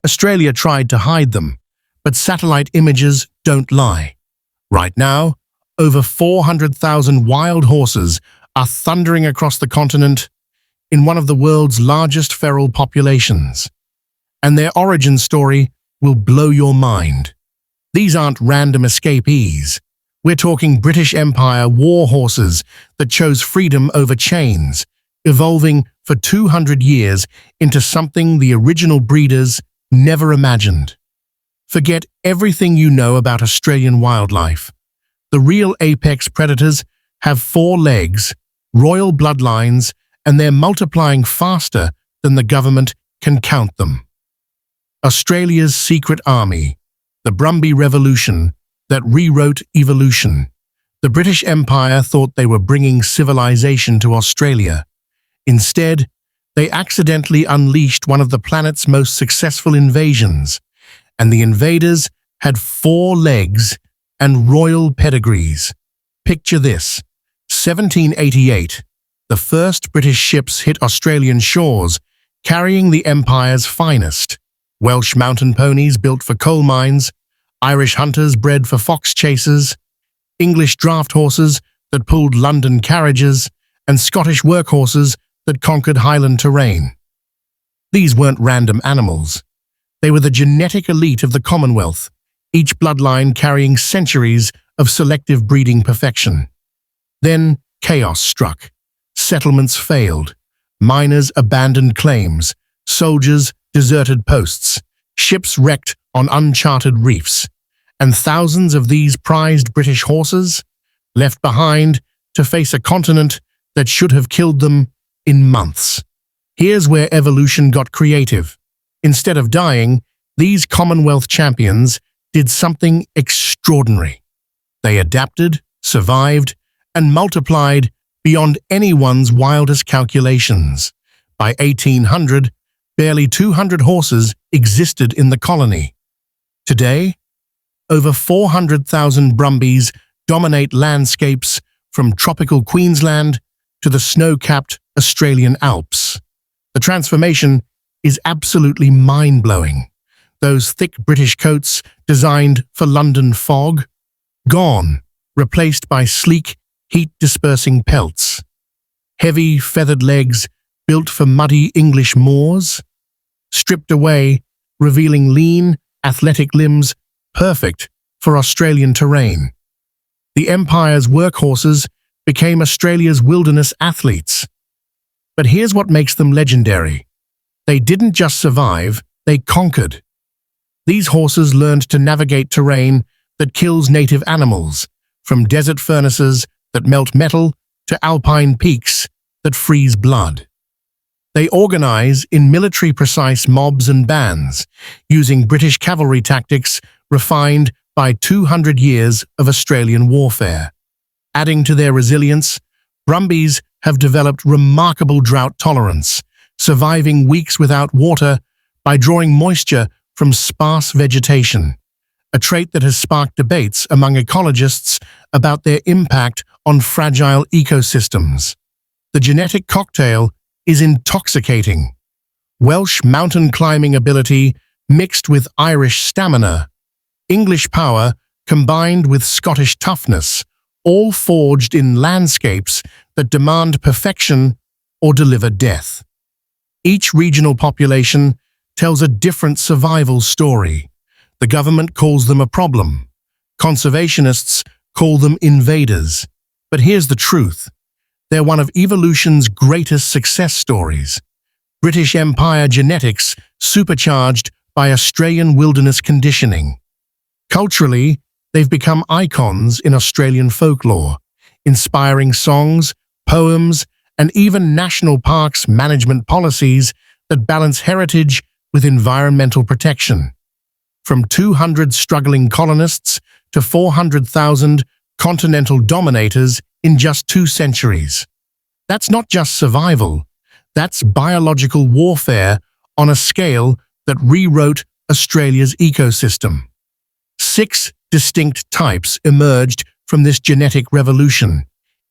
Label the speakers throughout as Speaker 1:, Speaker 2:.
Speaker 1: Australia tried to hide them, but satellite images don't lie. Right now, over 400,000 wild horses are thundering across the continent in one of the world's largest feral populations. And their origin story will blow your mind. These aren't random escapees. We're talking British Empire war horses that chose freedom over chains, evolving for 200 years into something the original breeders never imagined. Forget everything you know about Australian wildlife. The real apex predators have 4 legs, royal bloodlines, and they're multiplying faster than the government can count them. Australia's secret army, the Brumby Revolution that rewrote evolution. The British Empire thought they were bringing civilization to Australia. Instead, they accidentally unleashed one of the planet's most successful invasions, and the invaders had 4 legs and royal pedigrees. Picture this: 1788, the first British ships hit Australian shores, carrying the Empire's finest. Welsh mountain ponies built for coal mines, Irish hunters bred for fox chasers, English draft horses that pulled London carriages, and Scottish workhorses that conquered highland terrain. These weren't random animals. They were the genetic elite of the Commonwealth, each bloodline carrying centuries of selective breeding perfection. Then chaos struck. Settlements failed. Miners abandoned claims. Soldiers deserted posts. Ships wrecked on uncharted reefs. And thousands of these prized British horses left behind to face a continent that should have killed them in months. Here's where evolution got creative. Instead of dying, these Commonwealth champions did something extraordinary. They adapted, survived, and multiplied beyond anyone's wildest calculations. By 1800, barely 200 horses existed in the colony. Today, over 400,000 Brumbies dominate landscapes from tropical Queensland to the snow-capped Australian Alps. The transformation is absolutely mind-blowing. Those thick British coats designed for London fog, gone, replaced by sleek, heat-dispersing pelts. Heavy, feathered legs built for muddy English moors, stripped away, revealing lean, athletic limbs perfect for Australian terrain. The Empire's workhorses became Australia's wilderness athletes. But here's what makes them legendary. They didn't just survive, they conquered. These horses learned to navigate terrain that kills native animals, from desert furnaces that melt metal to alpine peaks that freeze blood. They organize in military-precise mobs and bands, using British cavalry tactics refined by 200 years of Australian warfare. Adding to their resilience, Brumbies have developed remarkable drought tolerance, surviving weeks without water by drawing moisture from sparse vegetation, a trait that has sparked debates among ecologists about their impact on fragile ecosystems. The genetic cocktail is intoxicating. Welsh mountain climbing ability mixed with Irish stamina, English power combined with Scottish toughness, all forged in landscapes that demand perfection or deliver death. Each regional population tells a different survival story. The government calls them a problem. Conservationists call them invaders. But here's the truth. They're one of evolution's greatest success stories. British Empire genetics supercharged by Australian wilderness conditioning. Culturally, they've become icons in Australian folklore, inspiring songs, poems, and even national parks management policies that balance heritage with environmental protection. From 200 struggling colonists to 400,000 continental dominators in just 2 centuries. That's not just survival, that's biological warfare on a scale that rewrote Australia's ecosystem. 6 distinct types emerged from this genetic revolution,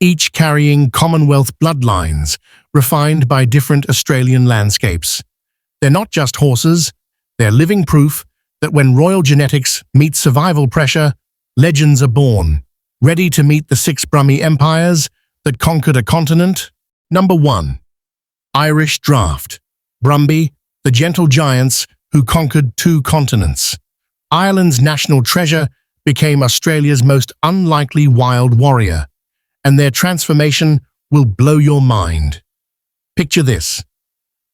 Speaker 1: each carrying Commonwealth bloodlines refined by different Australian landscapes. They're not just horses, They're living proof that when royal genetics meet survival pressure, legends are born, ready to meet the 6 Brumby empires that conquered a continent. Number 1. Irish Draft. Brumby, the gentle giants who conquered 2 continents. Ireland's national treasure became Australia's most unlikely wild warrior, and their transformation will blow your mind. Picture this.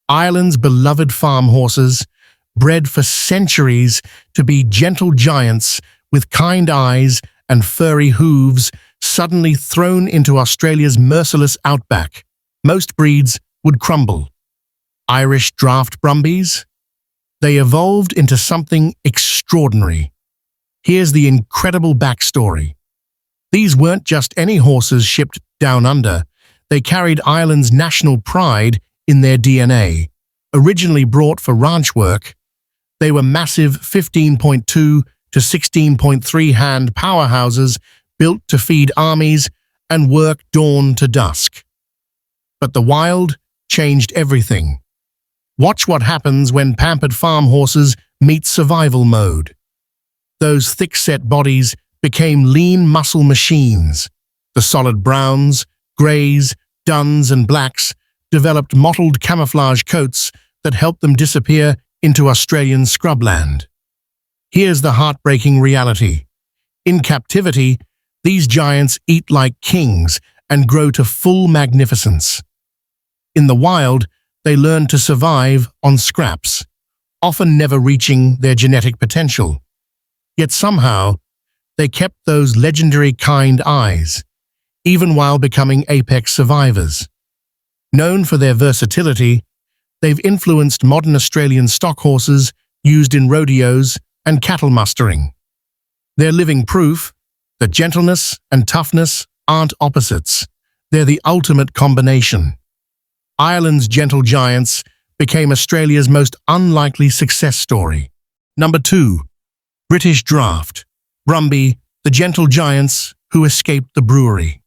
Speaker 1: Ireland's beloved farm horses, bred for centuries to be gentle giants with kind eyes and furry hooves, suddenly thrown into Australia's merciless outback. Most breeds would crumble. Irish Draft Brumbies? They evolved into something extraordinary. Here's the incredible backstory. These weren't just any horses shipped down under. They carried Ireland's national pride in their DNA. Originally brought for ranch work, they were massive 15.2 to 16.3 hand powerhouses built to feed armies and work dawn to dusk. But the wild changed everything. Watch what happens when pampered farm horses meet survival mode. Those thick-set bodies became lean muscle machines. The solid browns, greys, duns, and blacks developed mottled camouflage coats that helped them disappear into Australian scrubland. Here's the heartbreaking reality. In captivity, these giants eat like kings and grow to full magnificence. In the wild, they learn to survive on scraps, often never reaching their genetic potential. Yet somehow, they kept those legendary kind eyes, even while becoming apex survivors. Known for their versatility, they've influenced modern Australian stock horses used in rodeos and cattle mustering. They're living proof that gentleness and toughness aren't opposites. They're the ultimate combination. Ireland's gentle giants became Australia's most unlikely success story. Number 2. British Draft. Brumby, the gentle giants who escaped the brewery.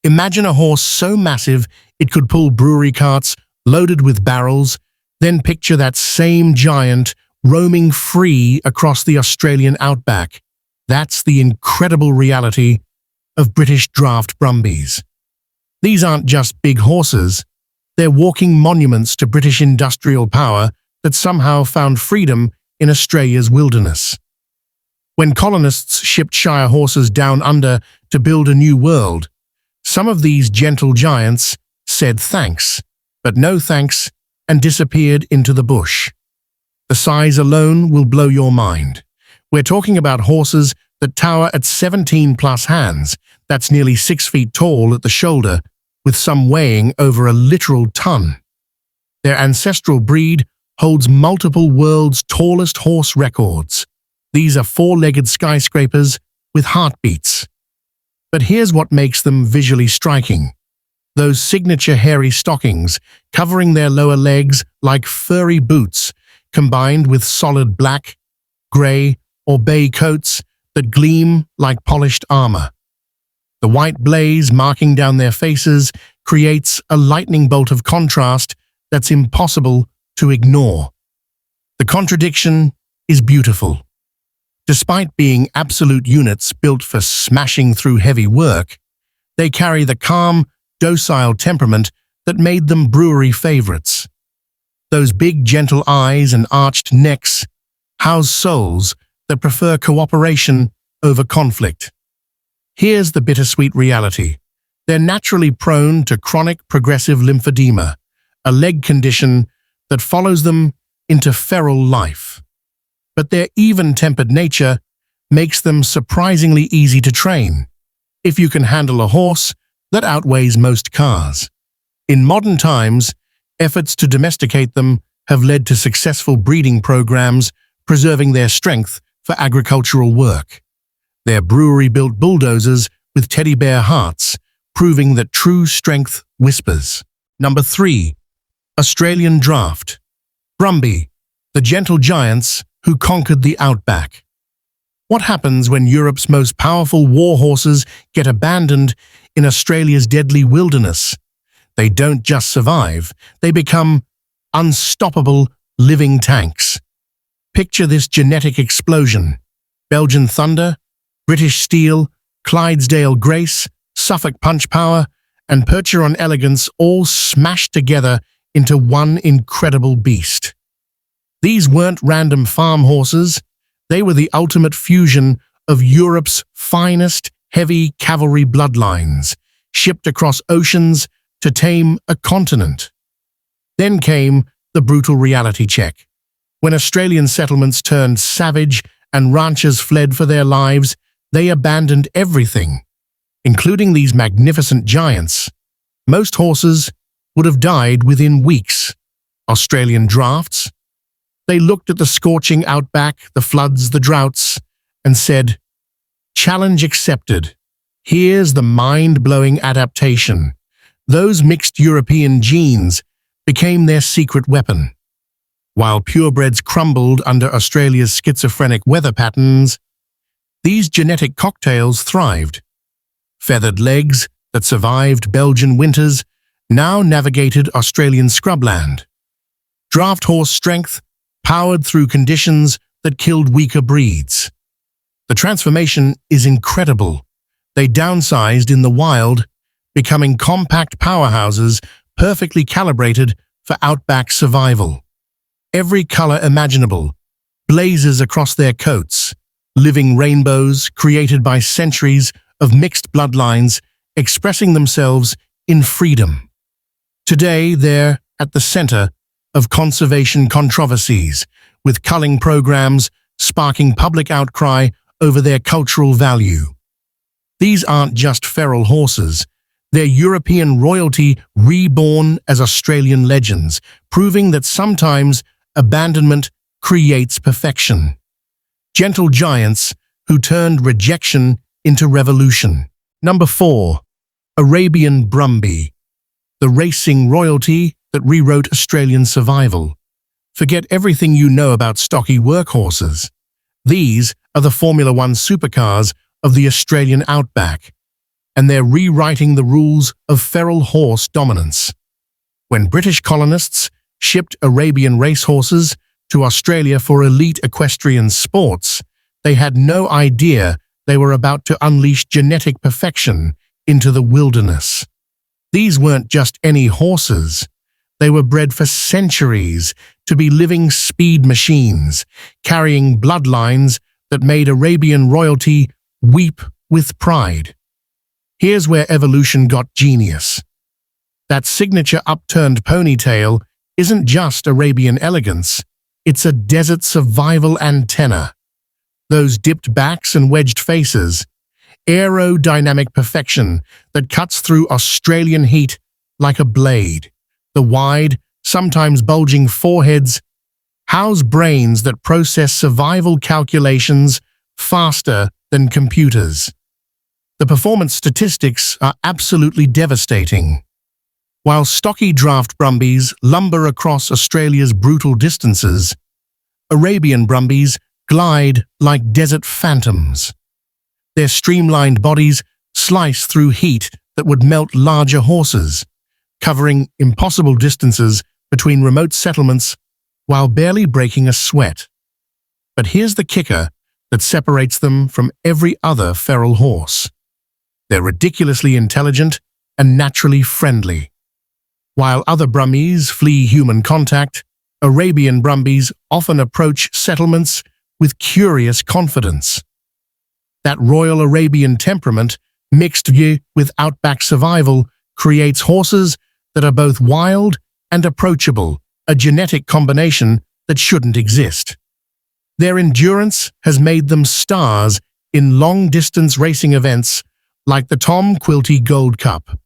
Speaker 1: Imagine a horse so massive it could pull brewery carts loaded with barrels, then picture that same giant roaming free across the Australian outback. That's the incredible reality of British Draft Brumbies. These aren't just big horses, they're walking monuments to British industrial power that somehow found freedom in Australia's wilderness. When colonists shipped Shire horses down under to build a new world, some of these gentle giants said thanks, but no thanks, and disappeared into the bush. The size alone will blow your mind. We're talking about horses that tower at 17+ hands. That's nearly 6 feet tall at the shoulder, with some weighing over a literal ton. Their ancestral breed holds multiple world's tallest horse records. These are 4-legged skyscrapers with heartbeats. But here's what makes them visually striking. Those signature hairy stockings covering their lower legs like furry boots, combined with solid black, grey, or bay coats that gleam like polished armor. The white blaze marking down their faces creates a lightning bolt of contrast that's impossible to ignore. The contradiction is beautiful. Despite being absolute units built for smashing through heavy work, they carry the calm, docile temperament that made them brewery favorites. Those big, gentle eyes and arched necks house souls that prefer cooperation over conflict. Here's the bittersweet reality. They're naturally prone to chronic progressive lymphedema, a leg condition that follows them into feral life. But their even-tempered nature makes them surprisingly easy to train, if you can handle a horse that outweighs most cars. In modern times, efforts to domesticate them have led to successful breeding programs preserving their strength for agricultural work. They're brewery-built bulldozers with teddy bear hearts, proving that true strength whispers. Number 3. Australian Draft. Brumby, the gentle giants who conquered the outback. What happens when Europe's most powerful war horses get abandoned in Australia's deadly wilderness? They don't just survive, they become unstoppable living tanks. Picture this genetic explosion. Belgian Thunder, British Steel, Clydesdale Grace, Suffolk Punch Power, and Percheron Elegance all smashed together into one incredible beast. These weren't random farm horses. They were the ultimate fusion of Europe's finest heavy cavalry bloodlines, shipped across oceans to tame a continent. Then came the brutal reality check. When Australian settlements turned savage and ranchers fled for their lives, they abandoned everything, including these magnificent giants. Most horses would have died within weeks. Australian drafts? They looked at the scorching outback, the floods, the droughts, and said, "Challenge accepted. Here's the mind-blowing adaptation." Those mixed European genes became their secret weapon. While purebreds crumbled under Australia's schizophrenic weather patterns, these genetic cocktails thrived. Feathered legs that survived Belgian winters now navigated Australian scrubland. Draft horse strength powered through conditions that killed weaker breeds. The transformation is incredible. They downsized in the wild, becoming compact powerhouses perfectly calibrated for outback survival. Every color imaginable blazes across their coats, living rainbows created by centuries of mixed bloodlines expressing themselves in freedom. Today, they're at the center of conservation controversies, with culling programs sparking public outcry over their cultural value. These aren't just feral horses. They're European royalty reborn as Australian legends, proving that sometimes abandonment creates perfection. Gentle giants who turned rejection into revolution. Number 4. Arabian Brumby, the racing royalty that rewrote Australian survival. Forget everything you know about stocky workhorses. These are the Formula One supercars of the Australian Outback, and they're rewriting the rules of feral horse dominance. When British colonists shipped Arabian racehorses to Australia for elite equestrian sports, they had no idea they were about to unleash genetic perfection into the wilderness. These weren't just any horses. They were bred for centuries to be living speed machines, carrying bloodlines that made Arabian royalty weep with pride. Here's where evolution got genius. That signature upturned ponytail isn't just Arabian elegance, it's a desert survival antenna. Those dipped backs and wedged faces, aerodynamic perfection that cuts through Australian heat like a blade. The wide, sometimes bulging foreheads house brains that process survival calculations faster than computers. The performance statistics are absolutely devastating. While stocky draft Brumbies lumber across Australia's brutal distances, Arabian Brumbies glide like desert phantoms. Their streamlined bodies slice through heat that would melt larger horses, covering impossible distances between remote settlements while barely breaking a sweat. But here's the kicker that separates them from every other feral horse. They're ridiculously intelligent and naturally friendly. While other Brumbies flee human contact, Arabian Brumbies often approach settlements with curious confidence. That royal Arabian temperament, mixed with outback survival, creates horses that are both wild and approachable, a genetic combination that shouldn't exist. Their endurance has made them stars in long-distance racing events like the Tom Quilty Gold Cup.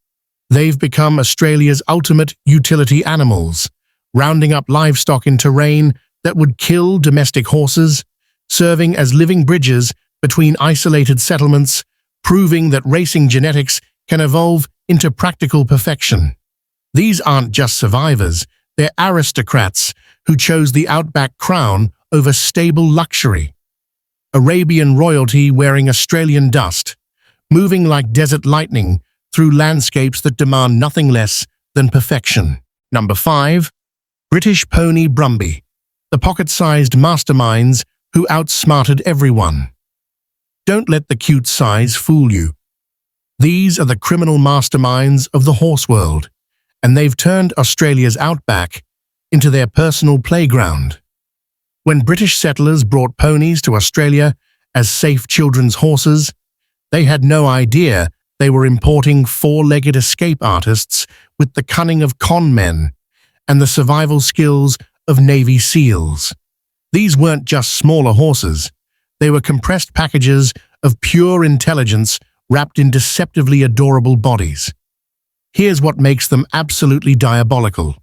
Speaker 1: They've become Australia's ultimate utility animals, rounding up livestock in terrain that would kill domestic horses, serving as living bridges between isolated settlements, proving that racing genetics can evolve into practical perfection. These aren't just survivors, they're aristocrats who chose the outback crown over stable luxury. Arabian royalty wearing Australian dust, moving like desert lightning through landscapes that demand nothing less than perfection. Number 5. British Pony Brumby, the pocket-sized masterminds who outsmarted everyone. Don't let the cute size fool you. These are the criminal masterminds of the horse world, and they've turned Australia's Outback into their personal playground. When British settlers brought ponies to Australia as safe children's horses, they had no idea they were importing four-legged escape artists with the cunning of con men and the survival skills of Navy SEALs. These weren't just smaller horses. They were compressed packages of pure intelligence wrapped in deceptively adorable bodies. Here's what makes them absolutely diabolical.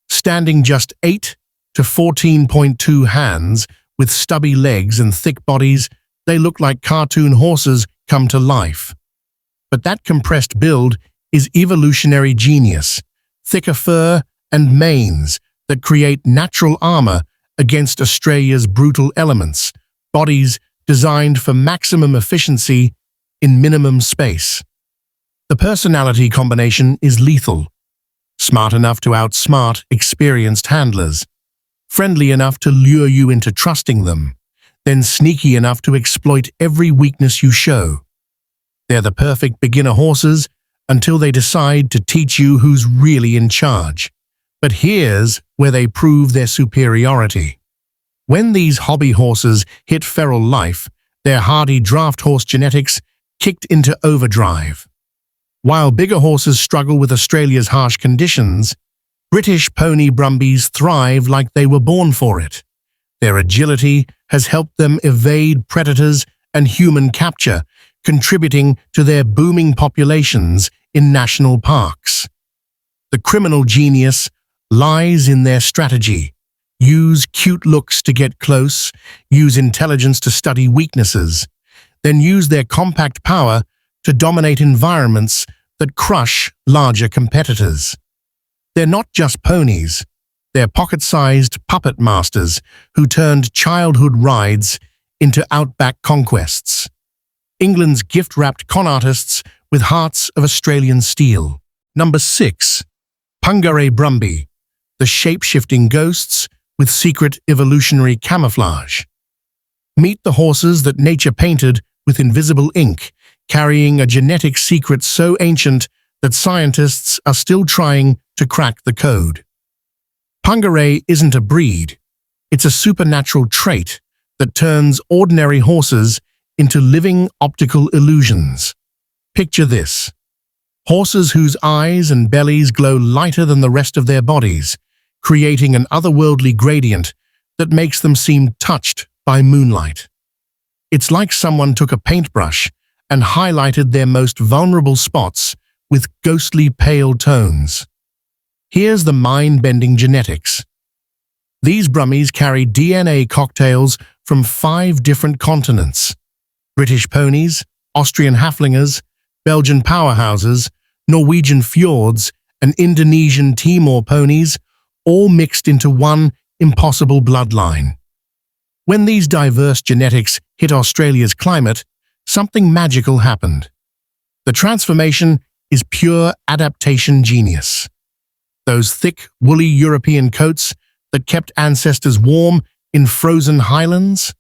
Speaker 1: Standing just 8 to 14.2 hands with stubby legs and thick bodies, they look like cartoon horses come to life. But that compressed build is evolutionary genius, thicker fur and manes that create natural armor against Australia's brutal elements, bodies designed for maximum efficiency in minimum space. The personality combination is lethal. Smart enough to outsmart experienced handlers, friendly enough to lure you into trusting them, then sneaky enough to exploit every weakness you show. They're the perfect beginner horses until they decide to teach you who's really in charge. But here's where they prove their superiority. When these hobby horses hit feral life, their hardy draft horse genetics kicked into overdrive. While bigger horses struggle with Australia's harsh conditions, British pony Brumbies thrive like they were born for it. Their agility has helped them evade predators and human capture, contributing to their booming populations in national parks. The criminal genius lies in their strategy. Use cute looks to get close, use intelligence to study weaknesses, then use their compact power to dominate environments that crush larger competitors. They're not just ponies, they're pocket-sized puppet masters who turned childhood rides into Outback conquests. England's gift-wrapped con artists with hearts of Australian steel. Number 6. Pungaree Brumby, the shape-shifting ghosts with secret evolutionary camouflage. Meet the horses that nature painted with invisible ink, carrying a genetic secret so ancient that scientists are still trying to crack the code. Pungaree isn't a breed, it's a supernatural trait that turns ordinary horses into living optical illusions. Picture this. Horses whose eyes and bellies glow lighter than the rest of their bodies, creating an otherworldly gradient that makes them seem touched by moonlight. It's like someone took a paintbrush and highlighted their most vulnerable spots with ghostly pale tones. Here's the mind-bending genetics. These Brumbies carry DNA cocktails from 5 different continents. British ponies, Austrian Haflingers, Belgian powerhouses, Norwegian fjords, and Indonesian Timor ponies, all mixed into one impossible bloodline. When these diverse genetics hit Australia's climate, something magical happened. The transformation is pure adaptation genius. Those thick, woolly European coats that kept ancestors warm in frozen highlands?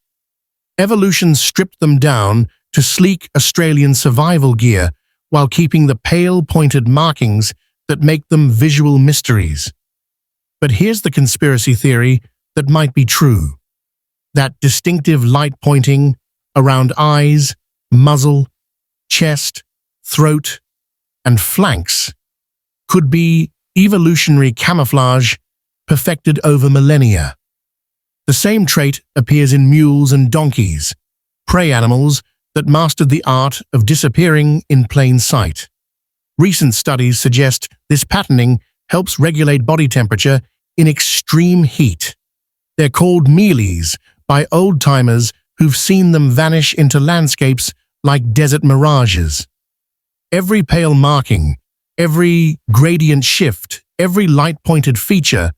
Speaker 1: Evolution stripped them down to sleek Australian survival gear while keeping the pale, pointed markings that make them visual mysteries. But here's the conspiracy theory that might be true. That distinctive light pointing around eyes, muzzle, chest, throat, and flanks could be evolutionary camouflage perfected over millennia. The same trait appears in mules and donkeys, prey animals that mastered the art of disappearing in plain sight. Recent studies suggest this patterning helps regulate body temperature in extreme heat. They're called mealies by old-timers who've seen them vanish into landscapes like desert mirages. Every pale marking, every gradient shift, every light-pointed feature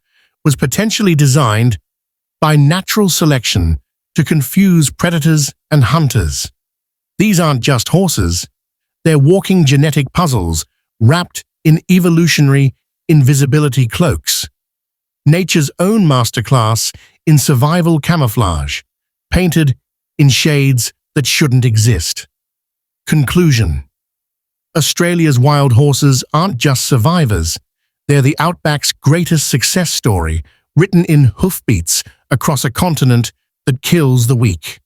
Speaker 1: was potentially designed by natural selection to confuse predators and hunters. These aren't just horses, they're walking genetic puzzles wrapped in evolutionary invisibility cloaks. Nature's own masterclass in survival camouflage, painted in shades that shouldn't exist. Conclusion: Australia's wild horses aren't just survivors, they're the Outback's greatest success story, written in hoofbeats across a continent that kills the weak.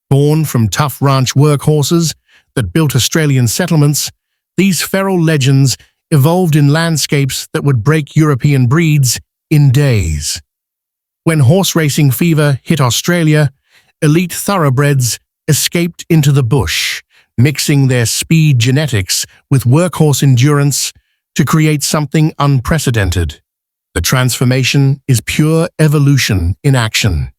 Speaker 1: Born from tough ranch workhorses that built Australian settlements, these feral legends evolved in landscapes that would break European breeds in days. When horse racing fever hit Australia, elite thoroughbreds escaped into the bush, mixing their speed genetics with workhorse endurance to create something unprecedented. The transformation is pure evolution in action.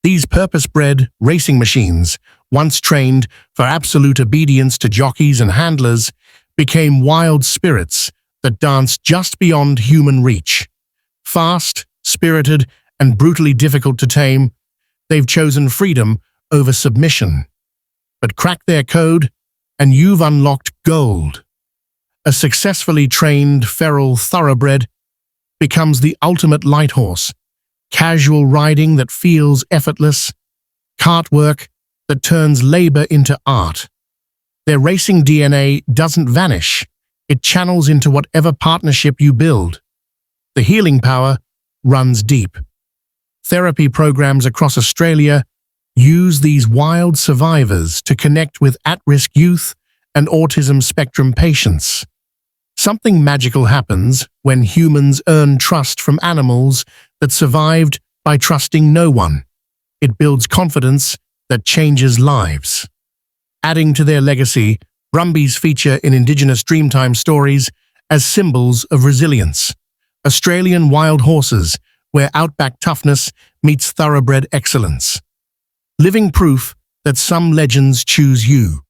Speaker 1: These purpose-bred racing machines, once trained for absolute obedience to jockeys and handlers, became wild spirits that danced just beyond human reach. Fast, spirited, and brutally difficult to tame, they've chosen freedom over submission. But crack their code, and you've unlocked gold. A successfully trained feral thoroughbred becomes the ultimate light horse, casual riding that feels effortless, cart work that turns labor into art. Their racing DNA doesn't vanish, it channels into whatever partnership you build. The healing power runs deep. Therapy programs across Australia use these wild survivors to connect with at-risk youth and autism spectrum patients. Something magical happens when humans earn trust from animals that survived by trusting no one. It builds confidence that changes lives. Adding to their legacy, Brumbies feature in Indigenous Dreamtime stories as symbols of resilience. Australian wild horses, where outback toughness meets thoroughbred excellence. Living proof that some legends choose you.